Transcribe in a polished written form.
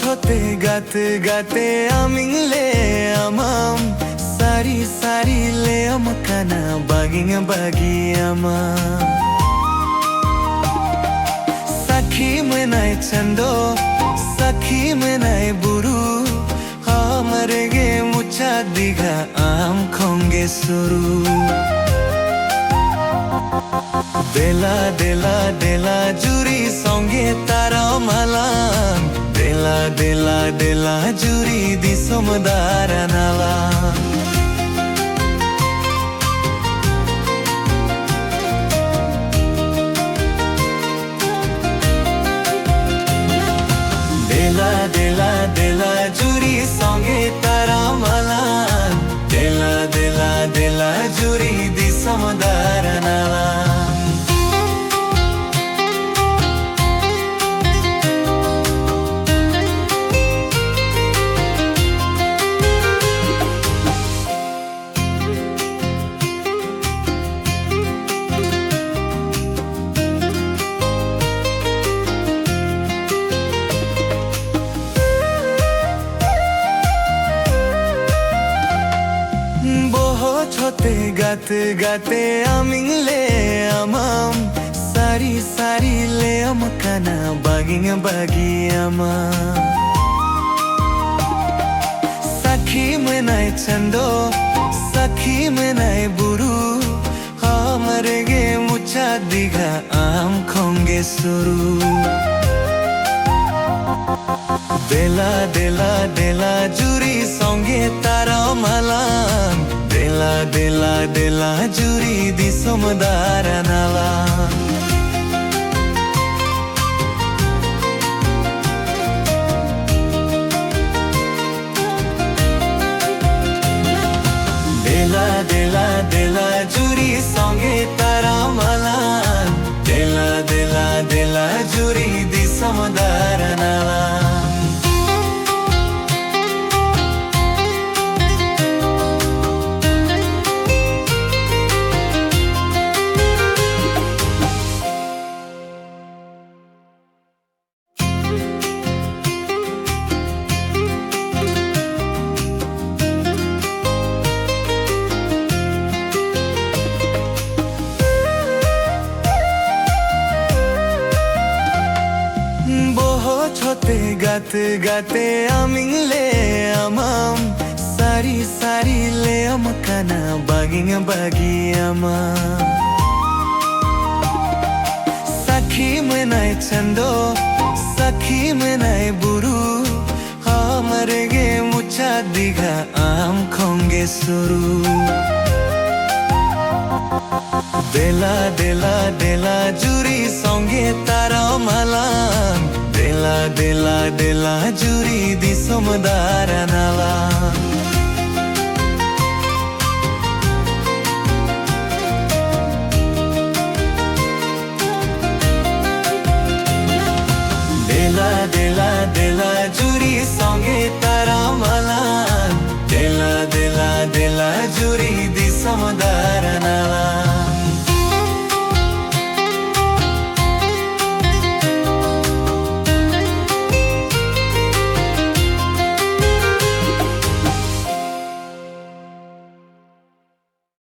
ছোতে গাতে গাতে amingলে amam sari sari le amakana baging bagi amam sakhi menai chando sakhi menai buru hamare ge mucha digha am khonge suru Dela dela dela juri songe tara malang Dela dela dela juri di somdara nala Dela dela dela juri songe tara malang Dela dela dela juri di somdara nala ছোতে গাতে গাতে amingলে amam sari sari le amakana baging bagi amam sakhi menai chando sakhi menai buru hamare ge mucha digha am khonge suru Dela dela dela juri songe tara malang Dela dela dela juri di somdara nala Dela dela dela juri songe tara malang Dela dela dela juri di somdara nala ছোতে গাতে গাতে amingলে amam sari sari le amakana baging bagi amam sakhi menai chando sakhi menai buru hamare ge mucha digha am khonge suru Dela dela dela juri songe tara malang Dela dela dela juri di somdara nala Dela dela dela juri songe tara malang Dela dela dela juri di somdara